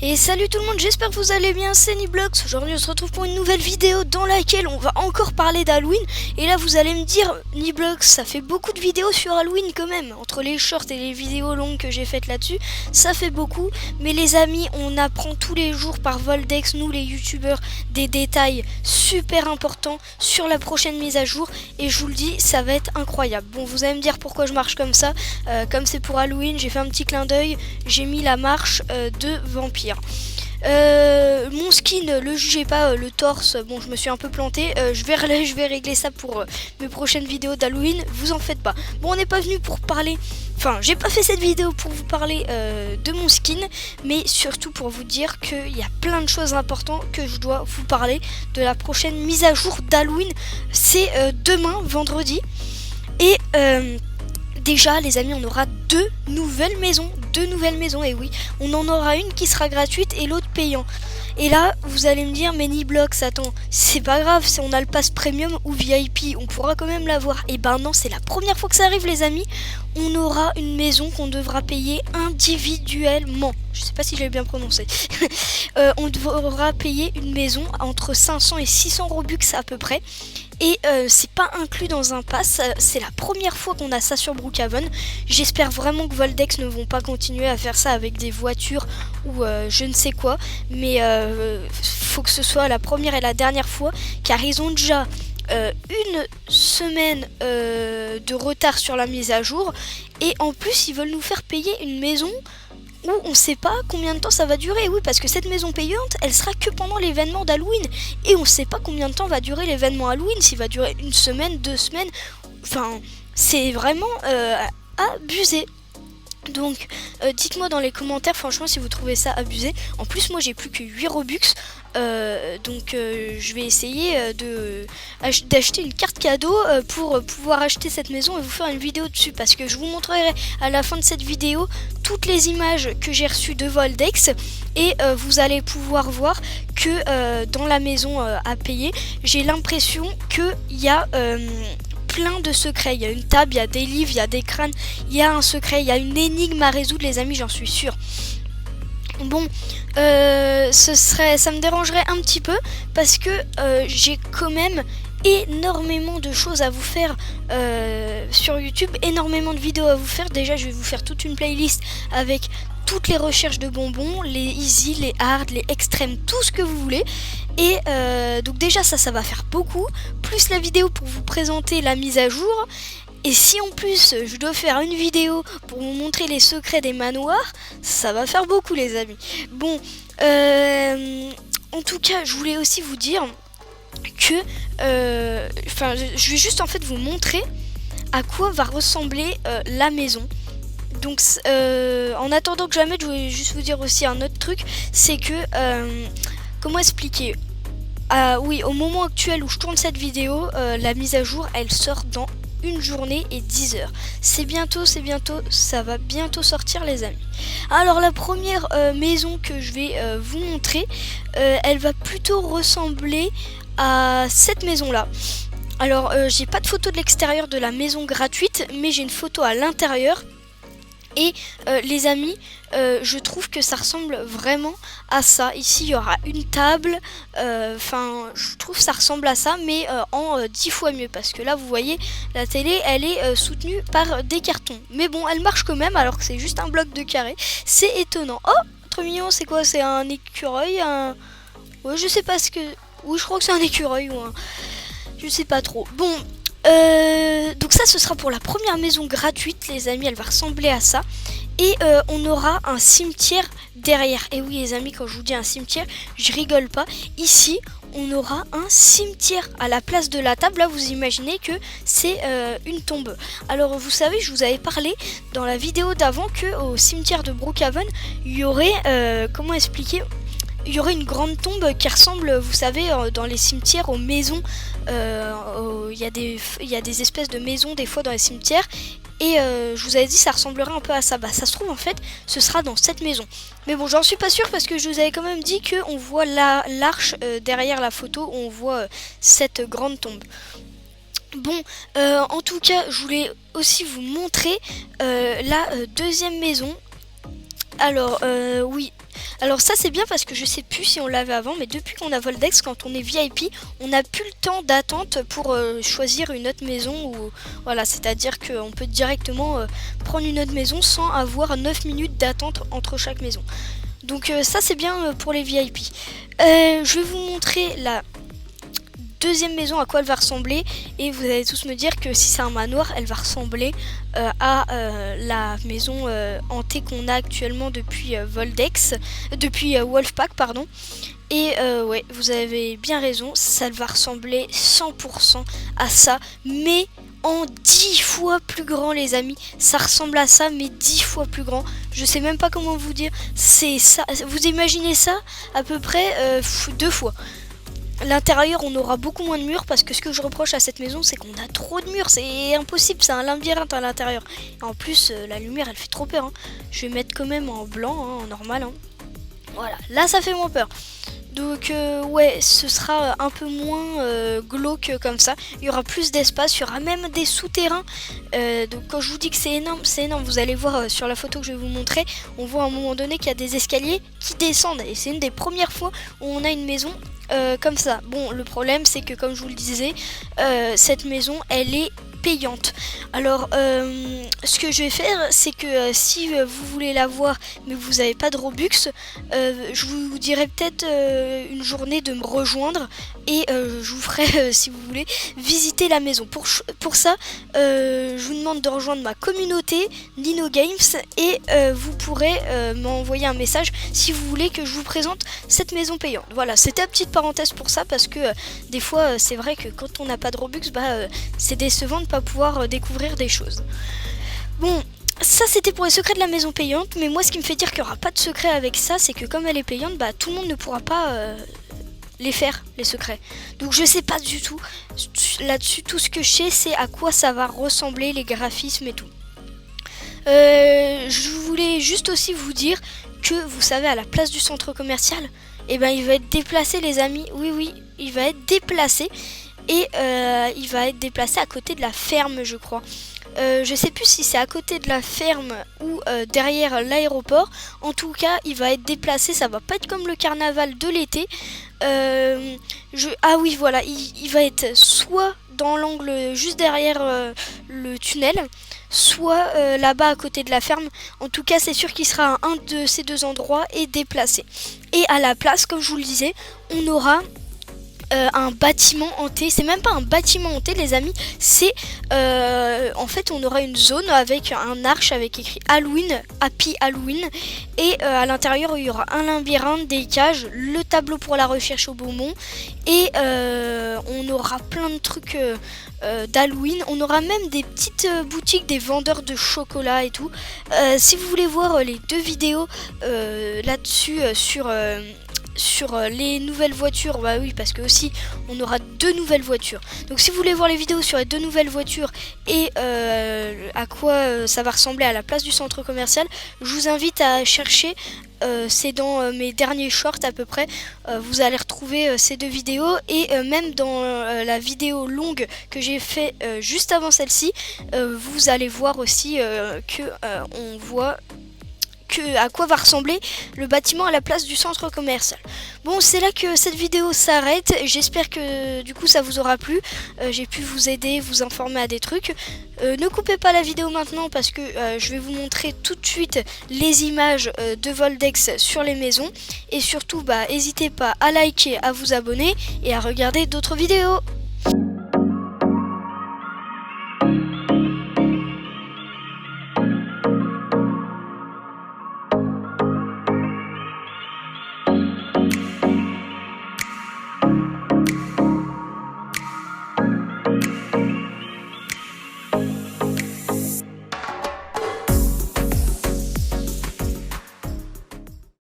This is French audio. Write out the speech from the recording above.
Et salut tout le monde, j'espère que vous allez bien, c'est Niblox. Aujourd'hui on se retrouve pour une nouvelle vidéo dans laquelle on va encore parler d'Halloween. Et là vous allez me dire, Niblox, ça fait beaucoup de vidéos sur Halloween quand même. Entre les shorts et les vidéos longues que j'ai faites là-dessus, ça fait beaucoup. Mais les amis, on apprend tous les jours par Voldex, nous les youtubeurs, des détails super importants sur la prochaine mise à jour. Et je vous le dis, ça va être incroyable. Bon, vous allez me dire pourquoi je marche comme ça. Comme c'est pour Halloween, j'ai fait un petit clin d'œil, j'ai mis la marche de vampire. Mon skin, le jugez pas, le torse, bon je me suis un peu planté, je vais régler ça pour mes prochaines vidéos d'Halloween, vous en faites pas. Bon, on n'est pas venu pour parler, enfin j'ai pas fait cette vidéo pour vous parler de mon skin, mais surtout pour vous dire qu'il y a plein de choses importantes que je dois vous parler de la prochaine mise à jour d'Halloween. C'est demain, vendredi, et déjà les amis, on aura deux nouvelles maisons, et oui, on en aura une qui sera gratuite et l'autre payant. Et là, vous allez me dire, mais Niblox, attends, c'est pas grave, si on a le pass premium ou VIP, on pourra quand même l'avoir. Et ben non, c'est la première fois que ça arrive les amis, on aura une maison qu'on devra payer individuellement. Je sais pas si j'ai bien prononcé. On devra payer une maison entre 500 et 600 Robux à peu près. Et c'est pas inclus dans un pass, c'est la première fois qu'on a ça sur Brookhaven. J'espère vraiment que Voldex ne vont pas continuer à faire ça avec des voitures ou je ne sais quoi. Mais faut que ce soit la première et la dernière fois, car ils ont déjà une semaine de retard sur la mise à jour. Et en plus ils veulent nous faire payer une maison où on sait pas combien de temps ça va durer. Oui, parce que cette maison payante, elle sera que pendant l'événement d'Halloween. Et on sait pas combien de temps va durer l'événement Halloween, s'il va durer une semaine, 2 semaines. Enfin, c'est vraiment abusé. Donc dites-moi dans les commentaires franchement si vous trouvez ça abusé. En plus moi j'ai plus que 8 Robux, donc je vais essayer d'acheter une carte cadeau pour pouvoir acheter cette maison et vous faire une vidéo dessus, parce que je vous montrerai à la fin de cette vidéo toutes les images que j'ai reçues de Voldex. Et vous allez pouvoir voir que dans la maison à payer, j'ai l'impression qu'il y a plein de secrets. Il y a une table, il y a des livres, il y a des crânes, il y a un secret, il y a une énigme à résoudre les amis, j'en suis sûre. Bon, ça me dérangerait un petit peu parce que j'ai quand même énormément de choses à vous faire sur YouTube, énormément de vidéos à vous faire. Déjà je vais vous faire toute une playlist avec toutes les recherches de bonbons, les easy, les hard, les extrêmes, tout ce que vous voulez. Et donc déjà ça va faire beaucoup, plus la vidéo pour vous présenter la mise à jour. Et si en plus je dois faire une vidéo pour vous montrer les secrets des manoirs, ça va faire beaucoup les amis. Bon, en tout cas je voulais aussi vous dire que je vais juste en fait vous montrer à quoi va ressembler la maison. Donc en attendant que jamais, je voulais juste vous dire aussi un autre truc, c'est que comment expliquer, oui, au moment actuel où je tourne cette vidéo, la mise à jour elle sort dans une journée et 10 heures. C'est bientôt, ça va bientôt sortir les amis. Alors la première maison que je vais vous montrer, elle va plutôt ressembler à cette maison là. Alors j'ai pas de photo de l'extérieur de la maison gratuite, mais j'ai une photo à l'intérieur. Et les amis, je trouve que ça ressemble vraiment à ça. Ici il y aura une table, je trouve que ça ressemble à ça, mais en 10 fois mieux, parce que là vous voyez la télé elle est soutenue par des cartons, mais bon elle marche quand même alors que c'est juste un bloc de carré. C'est étonnant. Oh, trop mignon, c'est quoi? C'est un écureuil, ouais, je sais pas ce que... Oui, je crois que c'est un écureuil ou un... Je sais pas trop. Bon, donc ça ce sera pour la première maison gratuite les amis, elle va ressembler à ça. Et on aura un cimetière derrière. Et oui les amis, quand je vous dis un cimetière, je rigole pas. Ici on aura un cimetière à la place de la table. Là vous imaginez que c'est une tombe. Alors vous savez, je vous avais parlé dans la vidéo d'avant que au cimetière de Brookhaven il y aurait, comment expliquer, il y aurait une grande tombe qui ressemble, vous savez, dans les cimetières aux maisons. Il y a des espèces de maisons des fois dans les cimetières. Et je vous avais dit ça ressemblerait un peu à ça. Bah ça se trouve en fait ce sera dans cette maison. Mais bon, j'en suis pas sûre parce que je vous avais quand même dit qu'on voit l'arche derrière la photo où on voit cette grande tombe. Bon, en tout cas je voulais aussi vous montrer la deuxième maison. Alors, oui. Alors ça c'est bien parce que je sais plus si on l'avait avant, mais depuis qu'on a Voldex, quand on est VIP, on n'a plus le temps d'attente pour choisir une autre maison. Ou voilà, c'est-à-dire qu'on peut directement prendre une autre maison sans avoir 9 minutes d'attente entre chaque maison. Donc ça c'est bien pour les VIP. Je vais vous montrer la deuxième maison à quoi elle va ressembler, et vous allez tous me dire que si c'est un manoir, elle va ressembler à la maison hantée qu'on a actuellement depuis Voldex, depuis Wolfpack pardon. Et ouais, vous avez bien raison, ça va ressembler 100% à ça, mais en 10 fois plus grand les amis. Ça ressemble à ça mais 10 fois plus grand. Je sais même pas comment vous dire. C'est ça. Vous imaginez ça à peu près 2 fois. L'intérieur on aura beaucoup moins de murs parce que ce que je reproche à cette maison c'est qu'on a trop de murs, c'est impossible, c'est un labyrinthe à l'intérieur. En plus la lumière elle fait trop peur hein. Je vais mettre quand même en blanc, hein, en normal hein. Voilà, là ça fait moins peur. Donc ouais, ce sera un peu moins glauque comme ça. Il y aura plus d'espace, il y aura même des souterrains. Donc quand je vous dis que c'est énorme, vous allez voir sur la photo que je vais vous montrer. On voit à un moment donné qu'il y a des escaliers qui descendent. Et c'est une des premières fois où on a une maison comme ça. Bon, le problème c'est que comme je vous le disais, cette maison elle est payante. Alors ce que je vais faire c'est que si vous voulez la voir mais vous n'avez pas de Robux, je vous dirai peut-être une journée de me rejoindre et je vous ferai si vous voulez visiter la maison. Pour ça je vous demande de rejoindre ma communauté Nino Games et vous pourrez m'envoyer un message si vous voulez que je vous présente cette maison payante. Voilà, c'était une petite parenthèse pour ça parce que des fois c'est vrai que quand on n'a pas de Robux c'est décevant de ne pas pouvoir découvrir des choses. Bon, ça c'était pour les secrets de la maison payante, mais moi ce qui me fait dire qu'il n'y aura pas de secret avec ça, c'est que comme elle est payante, tout le monde ne pourra pas les faire, les secrets. Donc je sais pas du tout là-dessus, tout ce que je sais c'est à quoi ça va ressembler, les graphismes et tout. Je voulais juste aussi vous dire que vous savez à la place du centre commercial, il va être déplacé les amis, oui il va être déplacé. Et il va être déplacé à côté de la ferme je crois. Je sais plus si c'est à côté de la ferme ou derrière l'aéroport. En tout cas il va être déplacé, ça va pas être comme le carnaval de l'été. Ah oui voilà, il va être soit dans l'angle juste derrière le tunnel, soit là-bas à côté de la ferme. En tout cas c'est sûr qu'il sera à un de ces deux endroits et déplacé. Et à la place comme je vous le disais, on aura un bâtiment hanté. C'est même pas un bâtiment hanté les amis, c'est en fait on aura une zone avec un arche avec écrit Halloween, Happy Halloween, et à l'intérieur il y aura un labyrinthe, des cages, le tableau pour la recherche au Beaumont, et on aura plein de trucs d'Halloween. On aura même des petites boutiques, des vendeurs de chocolat et tout. Si vous voulez voir les deux vidéos là-dessus sur les nouvelles voitures, oui parce que aussi on aura deux nouvelles voitures. Donc si vous voulez voir les vidéos sur les deux nouvelles voitures et à quoi ça va ressembler à la place du centre commercial, je vous invite à chercher. C'est dans mes derniers shorts à peu près. Vous allez retrouver ces deux vidéos et même dans la vidéo longue que j'ai fait juste avant celle-ci, vous allez voir aussi que on voit à quoi va ressembler le bâtiment à la place du centre commercial. Bon, c'est là que cette vidéo s'arrête. J'espère que du coup ça vous aura plu. J'ai pu vous aider, vous informer à des trucs. Ne coupez pas la vidéo maintenant parce que je vais vous montrer tout de suite les images de Voldex sur les maisons. Et surtout, n'hésitez pas à liker, à vous abonner et à regarder d'autres vidéos.